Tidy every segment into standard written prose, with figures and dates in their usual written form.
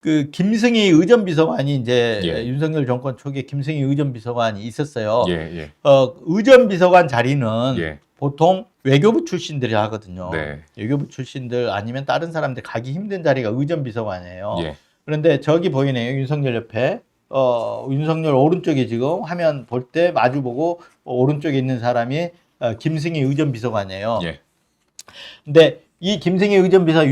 그 김승희 의전비서관이 이제 예. 윤석열 정권 초기에 김승희 의전비서관이 있었어요. 예, 예. 의전비서관 자리는 예. 보통 외교부 출신들이 하거든요. 네. 외교부 출신들 아니면 다른 사람들 가기 힘든 자리가 의전비서관이에요. 예. 그런데 저기 보이네요. 윤석열 옆에. 윤석열 오른쪽에 지금 화면 볼 때 마주보고 오른쪽에 있는 사람이 김승희 의전비서관이에요. 예. 근데 이 김승희 의전비서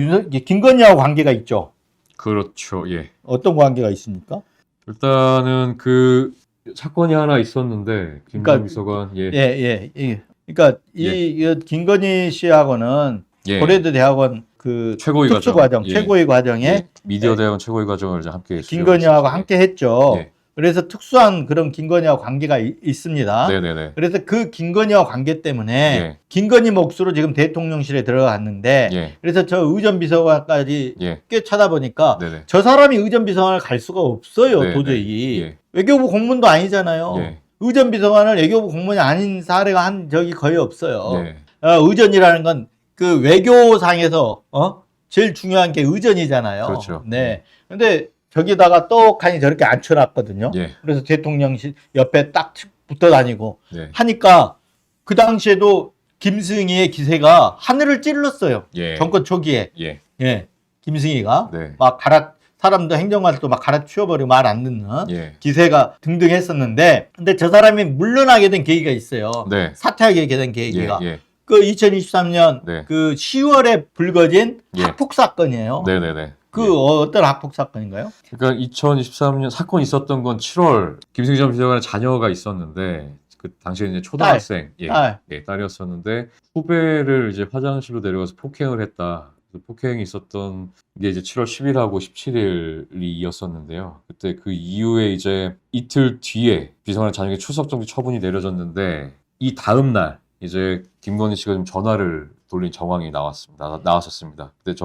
김건희하고 관계가 있죠. 그렇죠. 예. 어떤 관계가 있습니까? 일단은 그 사건이 하나 있었는데 김건희 그러니까 비서관 예. 그러니까 이 김건희 씨하고는 예. 고려대 대학원 그 최고위 특수 과정, 예. 최고위 과정에 예. 미디어 대학원 최고위 과정을 이제 함께 김건희하고 함께 했죠. 예. 그래서 특수한 그런 김건희하고 관계가 있습니다. 네네네. 그래서 그 김건희와 관계 때문에 예. 김건희 몫으로 지금 대통령실에 들어갔는데 예. 그래서 저 의전비서관까지 예. 꽤 찾아보니까 네네. 저 사람이 의전비서관을 갈 수가 없어요. 네네. 도저히. 예. 외교부 공무원도 아니잖아요. 예. 의전비서관을 외교부 공무원이 아닌 사례가 한 적이 거의 없어요. 예. 의전이라는 건 그 외교상에서 제일 중요한 게 의전이잖아요. 그렇죠. 네. 근데 저기다가 떡하니 저렇게 앉혀놨거든요. 예. 그래서 대통령실 옆에 딱 붙어 다니고 네. 하니까 그 당시에도 김승희의 기세가 하늘을 찔렀어요. 예. 정권 초기에. 예. 예. 김승희가 네. 막 사람도 행정관도 막 갈아치워버리고 말 안 듣는 예. 기세가 등등했었는데 근데 저 사람이 물러나게 된 계기가 있어요. 네. 사퇴하게 된 계기가. 예. 예. 그 2023년 네. 그 10월에 불거진 예. 학폭 사건이에요. 네네네. 그 예. 어떤 학폭 사건인가요? 그러니까 2023년 사건이 있었던 건 7월 김승희 전 비서관의 자녀가 있었는데 그 당시에 이제 초등학생 딸이었었는데 후배를 이제 화장실로 데려가서 폭행을 했다. 폭행이 있었던 게 이제 7월 10일하고 17일이 이었었는데요. 그때 그 이후에 이제 이틀 뒤에 비서관의 자녀에게 출석정지 처분이 내려졌는데 이 다음 날 이제 김건희 씨가 좀 전화를 돌린 정황이 나왔었습니다. 그때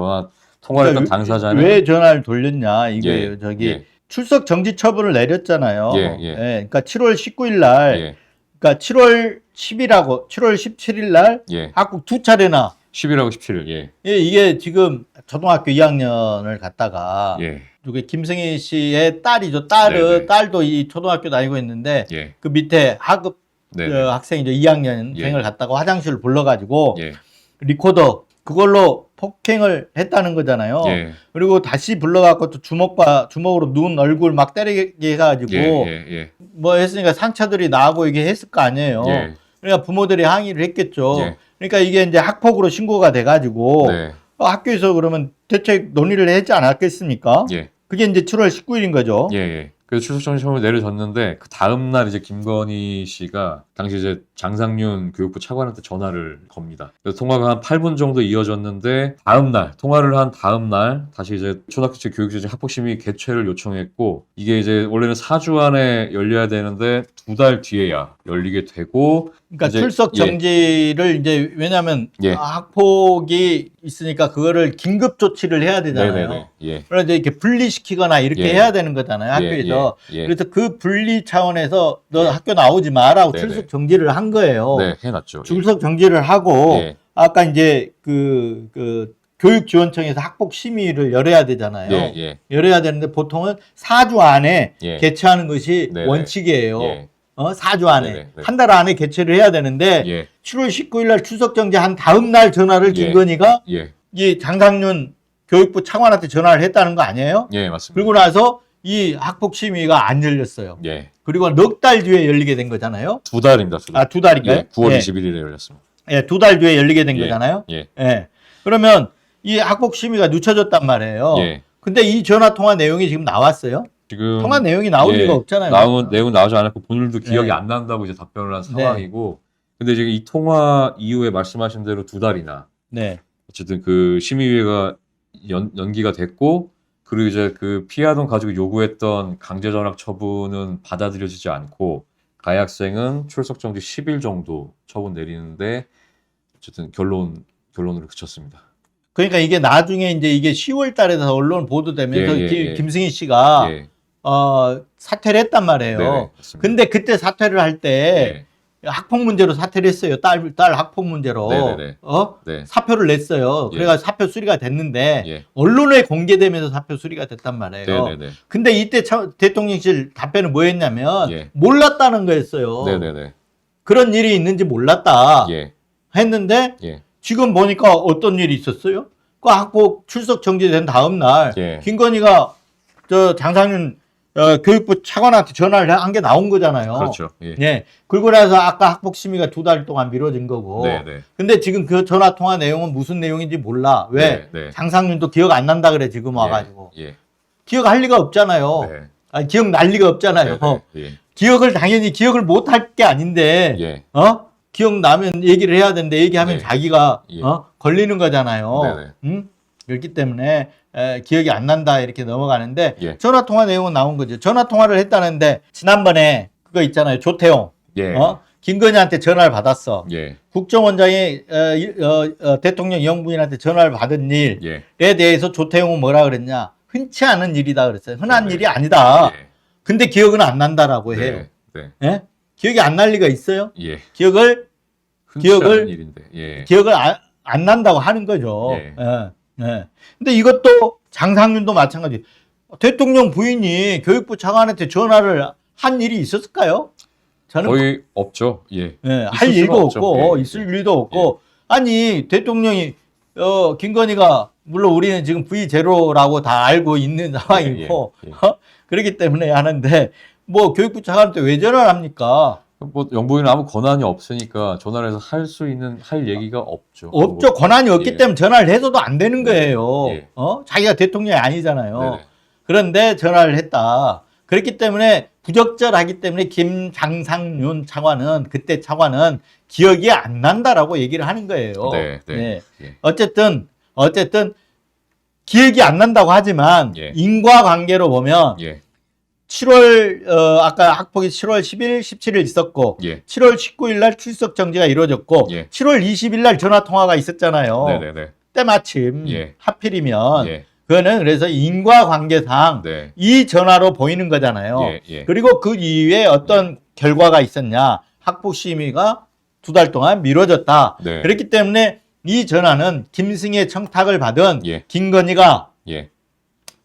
통화를 했던 당사자는 왜 전화를 돌렸냐 이거예요. 예, 저기 예. 출석 정지 처분을 내렸잖아요. 예, 예. 그러니까 7월 19일 날, 예. 그러니까 7월 10일하고 7월 17일 날 예. 학폭 두 차례나. 10일하고 17일. 예. 예, 이게 지금 초등학교 2학년을 갔다가 예. 이게 김승희 씨의 딸이죠. 네네. 딸도 이 초등학교 다니고 있는데 예. 그 밑에 하급 네네. 학생이죠. 2학년생을 예. 갔다가 화장실을 불러가지고 예. 리코더 그걸로 폭행을 했다는 거잖아요. 예. 그리고 다시 불러갖고 또 주먹으로 눈 얼굴 막 때리게 해가지고 예. 뭐 했으니까 상처들이 나고 이게 했을 거 아니에요. 예. 그러니까 부모들이 항의를 했겠죠. 예. 그러니까 이게 이제 학폭으로 신고가 돼가지고 네. 학교에서 그러면 대책 논의를 했지 않았겠습니까? 예. 그게 이제 7월 19일인 거죠. 예. 그래서 출석정지 처분을 내려졌는데 그 다음 날 이제 김건희 씨가 당시 이제 장상윤 교육부 차관한테 전화를 겁니다. 그래서 통화가 한 8분 정도 이어졌는데 통화를 한 다음 날 다시 이제 초등학교 측 교육청 학폭심의 개최를 요청했고 이게 이제 원래는 4주 안에 열려야 되는데 2달 뒤에야 열리게 되고 그러니까 이제, 출석 정지를 이제 왜냐하면 예. 학폭이 있으니까 그거를 긴급 조치를 해야 되잖아요. 네네네. 예. 그래서 이렇게 분리시키거나 이렇게 예. 해야 되는 거잖아요. 학교에서. 예. 그래서 그 분리 차원에서 너 예. 학교 나오지 마라고 네네. 출석 정지를 한 거예요. 네, 해놨죠. 출석 정지를 하고 예. 아까 이제 그 교육지원청에서 학폭 심의를 열어야 되잖아요. 예. 열어야 되는데 보통은 4주 안에 예. 개최하는 것이 네네. 원칙이에요. 예. 4주 안에. 네네. 한 달 안에 개최를 해야 되는데 예. 7월 19일 날 출석 정지한 다음 날 전화를 예. 김건희가 예. 이 장상윤 교육부 차관한테 전화를 했다는 거 아니에요? 예, 맞습니다. 그리고 나서 이 학폭 심의가 안 열렸어요. 예. 그리고 넉 달 뒤에 열리게 된 거잖아요. 2달입니다. 2달. 2달인가요? 예, 9월 예. 21일에 열렸습니다. 예, 2달 뒤에 열리게 된 예. 거잖아요. 예. 예. 그러면 이 학폭 심의가 늦춰졌단 말이에요. 예. 근데 이 전화 통화 내용이 지금 나왔어요? 지금 통화 내용이 나올 리가 없잖아요. 내용은 나오지 않았고 본인도 기억이 네. 안 난다고 이제 답변을 한 상황이고 근데 지금 이 통화 이후에 말씀하신 대로 2달이나 네. 어쨌든 그 심의위가 연기가 됐고 그리고 이제 그 피해아동 가족이 요구했던 강제 전학 처분은 받아들여지지 않고 가해 학생은 출석 정지 10일 정도 처분 내리는데 어쨌든 결론으로 그쳤습니다. 그러니까 이게 나중에 이제 이게 10월 달에 다 언론 보도되면서 예. 김승희 씨가 예. 사퇴를 했단 말이에요. 네네, 맞습니다. 근데 그때 사퇴를 할 때 예. 학폭 문제로 사퇴를 했어요. 딸 학폭 문제로. 네네네. 어? 네. 사표를 냈어요. 예. 그래가지고 사표 수리가 됐는데, 예. 언론에 공개되면서 사표 수리가 됐단 말이에요. 네네네. 근데 이때 대통령실 답변은 뭐였냐면, 예. 몰랐다는 거였어요. 네네네. 그런 일이 있는지 몰랐다. 예. 했는데, 예. 지금 보니까 어떤 일이 있었어요? 그 학폭 출석 정지된 다음 날, 예. 김건희가 장상윤 교육부 차관한테 전화를 한 게 나온 거잖아요. 그렇죠. 예. 네. 그리고 나서 아까 학폭 심의가 2달 동안 미뤄진 거고. 네네. 근데 지금 그 전화 통화 내용은 무슨 내용인지 몰라. 왜? 네. 장상윤도 기억 안 난다 그래 지금 와가지고. 예. 기억할 리가 없잖아요. 네. 아니, 기억 날 리가 없잖아요. 네네. 예. 기억을 당연히 기억을 못 할 게 아닌데. 예. 기억나면 얘기를 해야 되는데 얘기하면 예. 자기가 예. 걸리는 거잖아요. 네네. 응? 그렇기 때문에 기억이 안 난다 이렇게 넘어가는데 예. 전화 통화 내용은 나온 거죠. 전화 통화를 했다는데 지난번에 그거 있잖아요. 조태용 예. 김건희한테 전화를 받았어. 예. 국정원장이 대통령 영부인한테 전화를 받은 일에 예. 대해서 조태용은 뭐라 그랬냐? 흔치 않은 일이다 그랬어요. 흔한 네. 일이 아니다. 예. 근데 기억은 안 난다라고 해요. 네. 예? 기억이 안 날 리가 있어요? 예. 기억을 흔치 기억을- 않은 일인데. 예. 기억을 안 난다고 하는 거죠. 예. 예. 근데 이것도 장상윤도 마찬가지. 대통령 부인이 교육부 차관한테 전화를 한 일이 있었을까요? 저는 거의 없죠. 예. 할 있을 일도 수가 없죠. 없고 예. 있을 일도 없고 아니 대통령이 김건희가 물론 우리는 지금 V0라고 다 알고 있는 상황이고 예. 그렇기 때문에 하는데 뭐 교육부 차관한테 왜 전화를 합니까? 뭐 영부인은 아무 권한이 없으니까 전화를 해서 할 얘기가 없죠. 없죠. 권한이 없기 예. 때문에 전화를 해서도 안 되는 거예요. 예. 자기가 대통령이 아니잖아요. 네네. 그런데 전화를 했다. 그렇기 때문에 부적절하기 때문에 김장상윤 차관은 그때 차관은 기억이 안 난다라고 얘기를 하는 거예요. 네. 네. 예. 어쨌든 기억이 안 난다고 하지만 예. 인과관계로 보면 예. 7월 아까 학폭이 7월 10일, 17일 있었고 예. 7월 19일 날 출석 정지가 이루어졌고 예. 7월 20일 날 전화 통화가 있었잖아요. 네네네. 때마침 예. 하필이면 예. 그거는 그래서 인과관계상 네. 이 전화로 보이는 거잖아요. 예. 예. 그리고 그 이후에 어떤 결과가 있었냐? 학폭 심의가 2달 동안 미뤄졌다. 네. 그렇기 때문에 이 전화는 김승희의 청탁을 받은 예. 김건희가 예.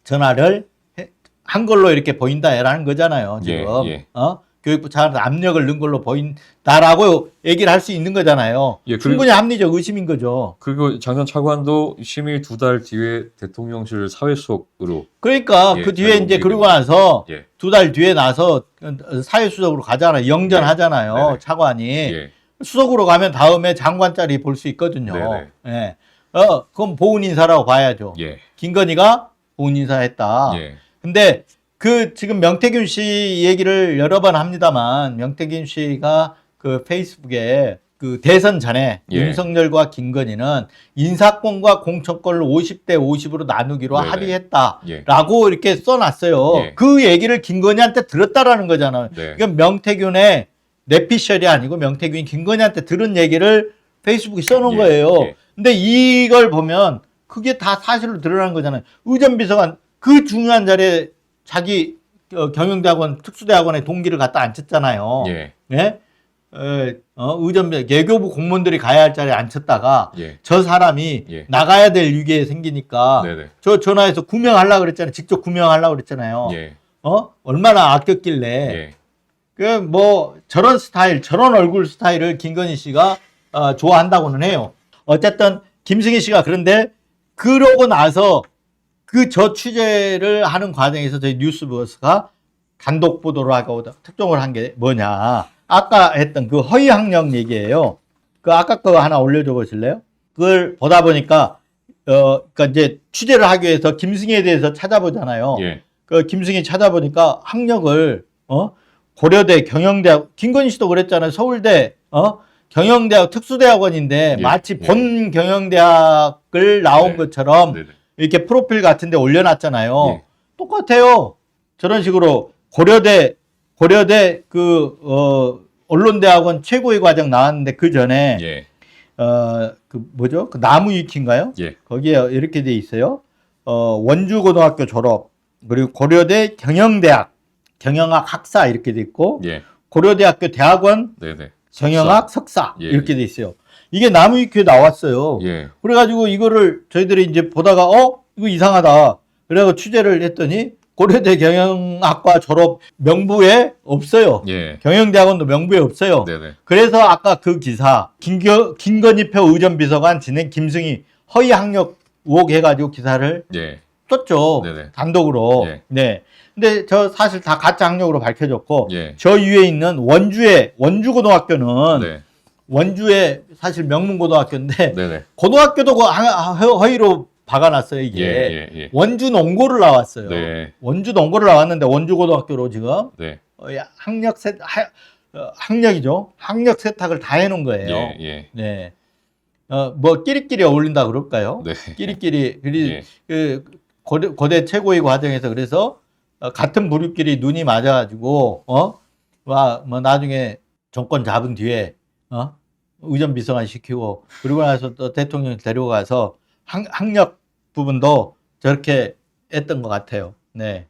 전화를 한 걸로 이렇게 보인다라는 거잖아요. 지금 예. 교육부 차관한테 압력을 넣은 걸로 보인다라고 얘기를 할 수 있는 거잖아요. 예, 그리고- 충분히 합리적 의심인 거죠. 그리고 장 전 차관도 심의 2달 뒤에 대통령실 사회수석으로 그러니까 예, 그 뒤에 잘 이제 옮기게 그러고 나서 예. 2달 뒤에 나서 사회수석으로 가잖아요. 영전하잖아요. 네네. 차관이. 예. 수석으로 가면 다음에 장관 자리 볼 수 있거든요. 네네. 예. 그럼 보훈 인사라고 봐야죠. 예. 김건희가 보훈 인사했다. 예. 근데 그 지금 명태균 씨 얘기를 여러 번 합니다만 명태균 씨가 그 페이스북에 그 대선 전에 예. 윤석열과 김건희는 인사권과 공천권을 50대 50으로 나누기로 네네. 합의했다라고 예. 이렇게 써놨어요. 예. 그 얘기를 김건희한테 들었다라는 거잖아요. 네. 이건 명태균의 내피셜이 아니고 명태균이 김건희한테 들은 얘기를 페이스북에 써놓은 예. 거예요. 예. 근데 이걸 보면 그게 다 사실로 드러난 거잖아요. 의전비서관 그 중요한 자리에 자기 경영대학원 특수대학원에 동기를 갖다 앉혔잖아요. 예. 예? 예교부 공무원들이 가야 할 자리에 앉혔다가 예. 저 사람이 예. 나가야 될 위기에 생기니까 네네. 저 전화해서 구명하려고 그랬잖아요. 직접 구명하려고 그랬잖아요. 예. 얼마나 아꼈길래. 예. 그 뭐 저런 스타일, 저런 얼굴 스타일을 김건희 씨가 좋아한다고는 해요. 어쨌든 김승희 씨가 그런데 그러고 나서 저 취재를 하는 과정에서 저희 뉴스버스가 단독 보도를 하고 특종을 한 게 뭐냐. 아까 했던 그 허위 학력 얘기예요. 그 아까 거 하나 올려줘 보실래요? 그걸 보다 보니까 그러니까 이제 취재를 하기 위해서 김승희에 대해서 찾아보잖아요. 예. 그 김승희 찾아보니까 학력을 고려대 경영대학 김건희 씨도 그랬잖아요. 서울대 경영대학 특수대학원인데 예. 마치 예. 본 경영대학을 나온 네. 것처럼 네네. 이렇게 프로필 같은데 올려놨잖아요. 예. 똑같아요. 저런 식으로 고려대 언론대학원 최고위 과정 나왔는데 그 전에 예. 그 뭐죠? 그 나무위키인가요? 예. 거기에 이렇게 돼 있어요. 원주고등학교 졸업 그리고 고려대 경영대학 경영학 학사 이렇게 돼 있고 예. 고려대학교 대학원 네네. 경영학 석사 예. 이렇게 돼 있어요. 이게 나무위키에 나왔어요. 예. 그래가지고 이거를 저희들이 이제 보다가 이거 이상하다. 그래서 취재를 했더니 고려대 경영학과 졸업 명부에 없어요. 예. 경영대학원도 명부에 없어요. 네네. 그래서 아까 그 기사 김건희표 의전비서관 진행 김승희 허위 학력 의혹 해가지고 기사를 예. 썼죠. 네네. 단독으로. 예. 네. 근데 저 사실 다 가짜 학력으로 밝혀졌고 예. 저 위에 있는 원주고등학교는 네. 원주의 사실 명문고등학교인데 네네. 고등학교도 허위로 박아놨어요 이게. 예. 원주 농고를 나왔어요. 네. 원주 농고를 나왔는데 원주고등학교로 지금 네. 학력이죠. 학력 세탁을 다 해놓은 거예요. 예. 네. 뭐 끼리끼리 어울린다 그럴까요? 네. 끼리끼리 예. 그 고대 최고위 과정에서 그래서 같은 부류끼리 눈이 맞아가지고 뭐 나중에 정권 잡은 뒤에 의전비서관 시키고 그리고 나서 또 대통령 데리고 가서 학력 부분도 저렇게 했던 것 같아요. 네.